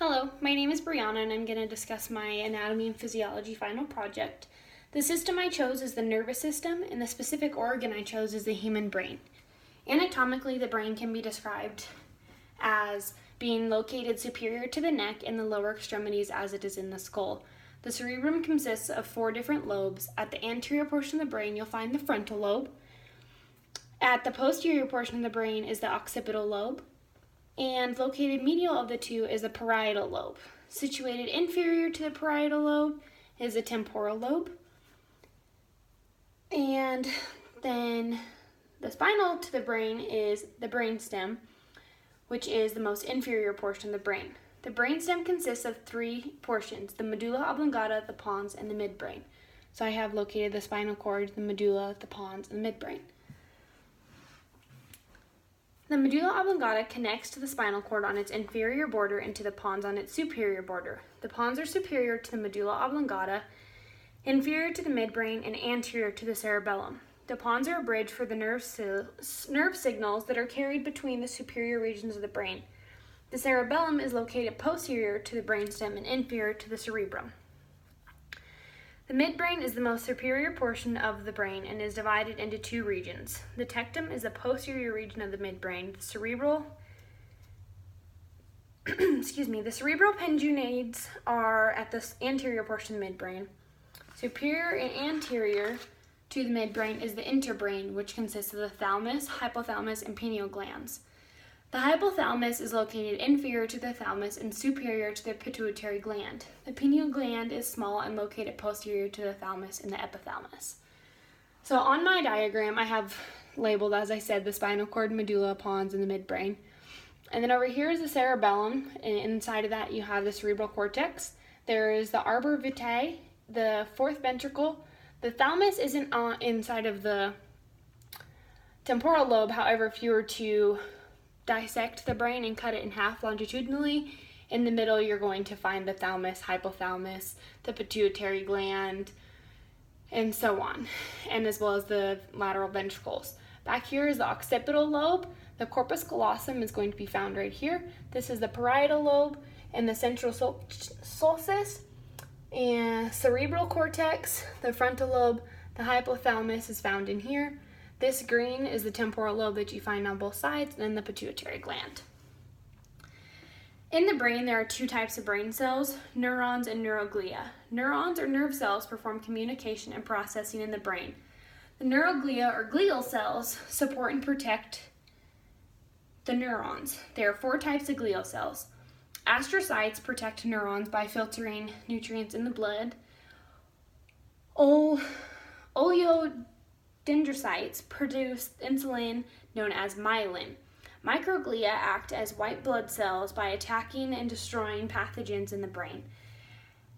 Hello, my name is Brianna and I'm going to discuss my anatomy and physiology final project. The system I chose is the nervous system and the specific organ I chose is the human brain. Anatomically, the brain can be described as being located superior to the neck and the lower extremities as it is in the skull. The cerebrum consists of 4 different lobes. At the anterior portion of the brain, you'll find the frontal lobe. At the posterior portion of the brain is the occipital lobe. And located medial of the two is the parietal lobe. Situated inferior to the parietal lobe is the temporal lobe. And then the spinal to the brain is the brainstem, which is the most inferior portion of the brain. The brainstem consists of 3 portions: the medulla oblongata, the pons, and the midbrain. So I have located the spinal cord, the medulla, the pons, and the midbrain. The medulla oblongata connects to the spinal cord on its inferior border and to the pons on its superior border. The pons are superior to the medulla oblongata, inferior to the midbrain, and anterior to the cerebellum. The pons are a bridge for the nerve signals that are carried between the superior regions of the brain. The cerebellum is located posterior to the brainstem and inferior to the cerebrum. The midbrain is the most superior portion of the brain and is divided into 2 regions. The tectum is the posterior region of the midbrain. The cerebral pengunades are at the anterior portion of the midbrain. Superior and anterior to the midbrain is the interbrain, which consists of the thalamus, hypothalamus, and pineal glands. The hypothalamus is located inferior to the thalamus and superior to the pituitary gland. The pineal gland is small and located posterior to the thalamus and the epithalamus. So on my diagram, I have labeled, as I said, the spinal cord, medulla, pons, and the midbrain. And then over here is the cerebellum, and inside of that you have the cerebral cortex. There is the arbor vitae, the 4th ventricle. The thalamus isn't inside of the temporal lobe. However, if you were to dissect the brain and cut it in half longitudinally, in the middle you're going to find the thalamus, hypothalamus, the pituitary gland, and so on, and as well as the lateral ventricles. Back here is the occipital lobe. The corpus callosum is going to be found right here. This is the parietal lobe and the central sulcus, and cerebral cortex, the frontal lobe, the hypothalamus is found in here. This green is the temporal lobe that you find on both sides, and then the pituitary gland. In the brain, there are 2 types of brain cells, neurons and neuroglia. Neurons or nerve cells perform communication and processing in the brain. The neuroglia or glial cells support and protect the neurons. There are 4 types of glial cells. Astrocytes protect neurons by filtering nutrients in the blood. Oligodendrocytes produce insulin known as myelin. Microglia act as white blood cells by attacking and destroying pathogens in the brain.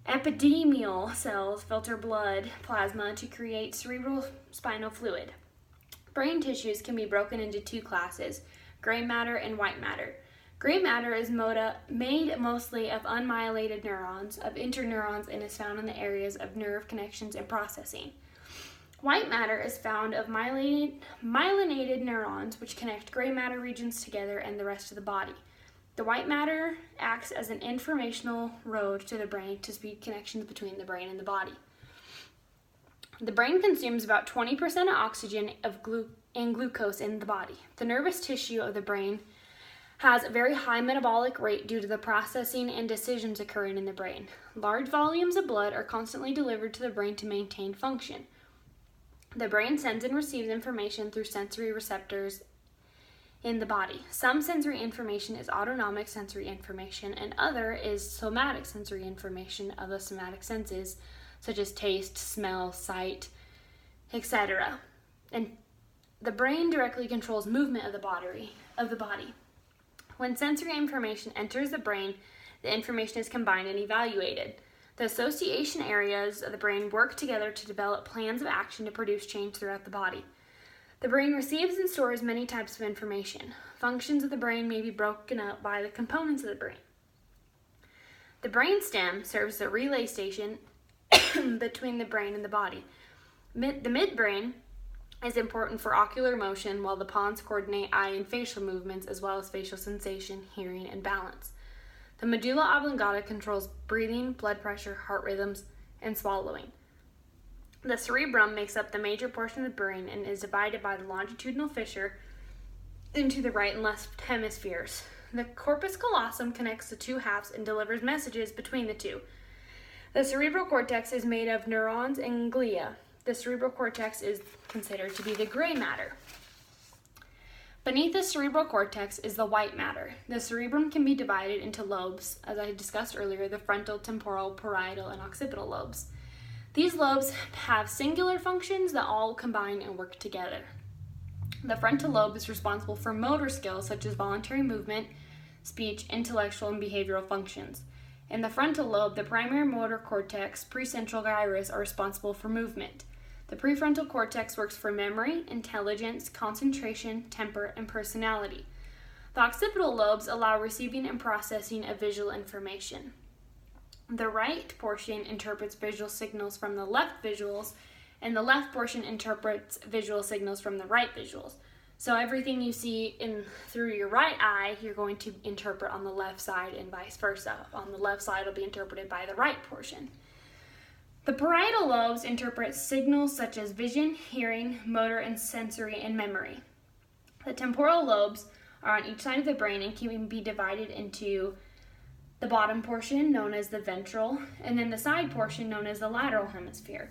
Epididymal cells filter blood plasma to create cerebrospinal fluid. Brain tissues can be broken into 2 classes, gray matter and white matter. Gray matter is made mostly of unmyelinated neurons, of interneurons, and is found in the areas of nerve connections and processing. White matter is found of myelinated neurons, which connect gray matter regions together and the rest of the body. The white matter acts as an informational road to the brain to speed connections between the brain and the body. The brain consumes about 20% of oxygen and glucose in the body. The nervous tissue of the brain has a very high metabolic rate due to the processing and decisions occurring in the brain. Large volumes of blood are constantly delivered to the brain to maintain function. The brain sends and receives information through sensory receptors in the body. Some sensory information is autonomic sensory information, and other is somatic sensory information of the somatic senses, such as taste, smell, sight, etc. And the brain directly controls movement of the body. When sensory information enters the brain, the information is combined and evaluated. The association areas of the brain work together to develop plans of action to produce change throughout the body. The brain receives and stores many types of information. Functions of the brain may be broken up by the components of the brain. The brainstem serves as a relay station between the brain and the body. The midbrain is important for ocular motion, while the pons coordinate eye and facial movements as well as facial sensation, hearing, and balance. The medulla oblongata controls breathing, blood pressure, heart rhythms, and swallowing. The cerebrum makes up the major portion of the brain and is divided by the longitudinal fissure into the right and left hemispheres. The corpus callosum connects the two halves and delivers messages between the two. The cerebral cortex is made of neurons and glia. The cerebral cortex is considered to be the gray matter. Beneath the cerebral cortex is the white matter. The cerebrum can be divided into lobes, as I discussed earlier, the frontal, temporal, parietal, and occipital lobes. These lobes have singular functions that all combine and work together. The frontal lobe is responsible for motor skills such as voluntary movement, speech, intellectual, and behavioral functions. In the frontal lobe, the primary motor cortex, precentral gyrus, are responsible for movement. The prefrontal cortex works for memory, intelligence, concentration, temper, and personality. The occipital lobes allow receiving and processing of visual information. The right portion interprets visual signals from the left visuals, and the left portion interprets visual signals from the right visuals. So everything you see through your right eye, you're going to interpret on the left side and vice versa. On the left side, it'll be interpreted by the right portion. The parietal lobes interpret signals such as vision, hearing, motor, and sensory, and memory. The temporal lobes are on each side of the brain and can be divided into the bottom portion, known as the ventral, and then the side portion, known as the lateral hemisphere.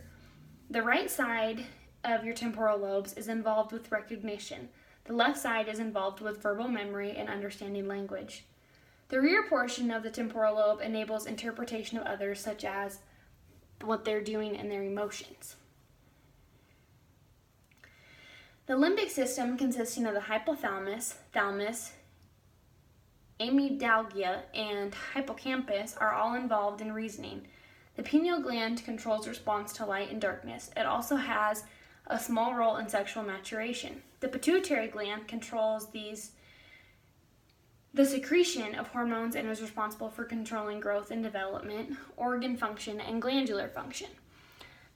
The right side of your temporal lobes is involved with recognition. The left side is involved with verbal memory and understanding language. The rear portion of the temporal lobe enables interpretation of others, such as what they're doing and their emotions. The limbic system, consisting of the hypothalamus, thalamus, amygdala, and hippocampus, are all involved in reasoning. The pineal gland controls response to light and darkness. It also has a small role in sexual maturation. The pituitary gland controls the secretion of hormones and is responsible for controlling growth and development, organ function, and glandular function.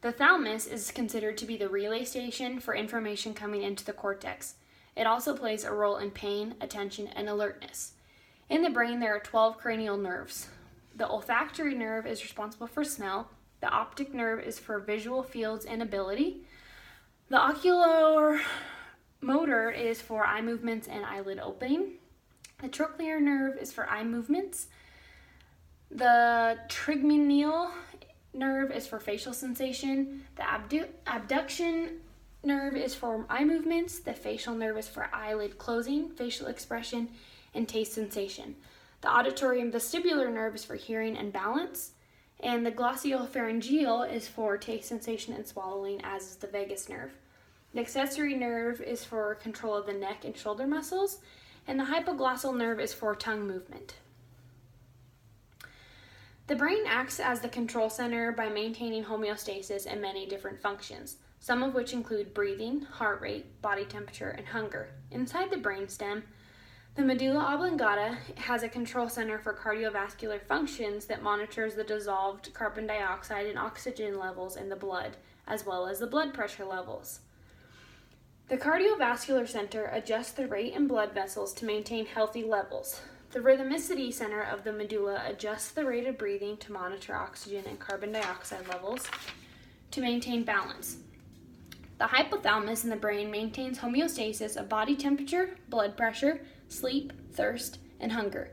The thalamus is considered to be the relay station for information coming into the cortex. It also plays a role in pain, attention, and alertness. In the brain, there are 12 cranial nerves. The olfactory nerve is responsible for smell. The optic nerve is for visual fields and ability. The ocular motor is for eye movements and eyelid opening. The trochlear nerve is for eye movements. The trigeminal nerve is for facial sensation. The abduction nerve is for eye movements. The facial nerve is for eyelid closing, facial expression, and taste sensation. The auditory and vestibular nerve is for hearing and balance. And the glossopharyngeal is for taste sensation and swallowing, as is the vagus nerve. The accessory nerve is for control of the neck and shoulder muscles, and the hypoglossal nerve is for tongue movement. The brain acts as the control center by maintaining homeostasis and many different functions, some of which include breathing, heart rate, body temperature, and hunger. Inside the brainstem, the medulla oblongata has a control center for cardiovascular functions that monitors the dissolved carbon dioxide and oxygen levels in the blood, as well as the blood pressure levels. The cardiovascular center adjusts the rate in blood vessels to maintain healthy levels. The rhythmicity center of the medulla adjusts the rate of breathing to monitor oxygen and carbon dioxide levels to maintain balance. The hypothalamus in the brain maintains homeostasis of body temperature, blood pressure, sleep, thirst, and hunger.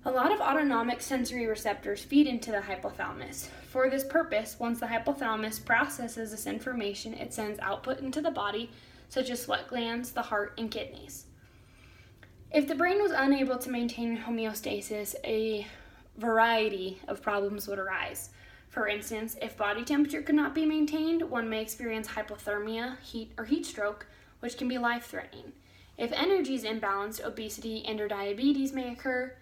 A lot of autonomic sensory receptors feed into the hypothalamus. For this purpose, once the hypothalamus processes this information, it sends output into the body, such as sweat glands, the heart, and kidneys. If the brain was unable to maintain homeostasis, a variety of problems would arise. For instance, if body temperature could not be maintained, one may experience hypothermia, heat stroke, which can be life-threatening. If energy is imbalanced, obesity and/or diabetes may occur.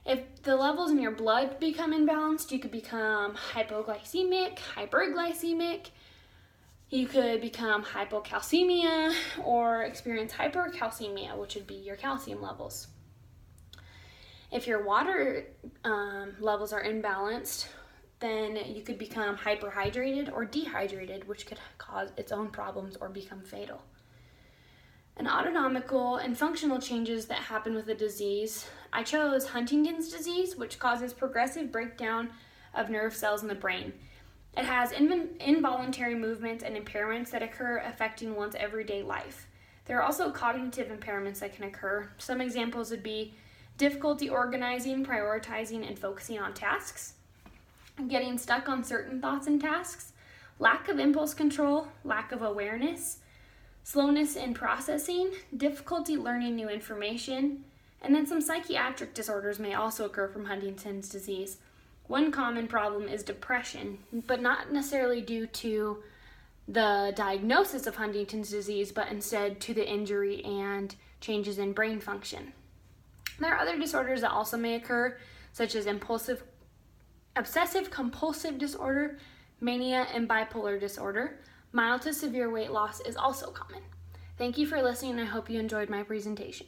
If the levels in your blood become imbalanced, you could become hypoglycemic, hyperglycemic. You could become hypocalcemia or experience hypercalcemia, which would be your calcium levels. If your water levels are imbalanced, then you could become hyperhydrated or dehydrated, which could cause its own problems or become fatal. And autonomical and functional changes that happen with the disease I chose Huntington's disease, which causes progressive breakdown of nerve cells in the brain. It has involuntary movements and impairments that occur affecting one's everyday life. There are also cognitive impairments that can occur. Some examples would be difficulty organizing, prioritizing, and focusing on tasks, getting stuck on certain thoughts and tasks, lack of impulse control, lack of awareness, slowness in processing, difficulty learning new information, and then some psychiatric disorders may also occur from Huntington's disease. One common problem is depression, but not necessarily due to the diagnosis of Huntington's disease, but instead to the injury and changes in brain function. There are other disorders that also may occur, such as obsessive compulsive disorder, mania, and bipolar disorder. Mild to severe weight loss is also common. Thank you for listening, and I hope you enjoyed my presentation.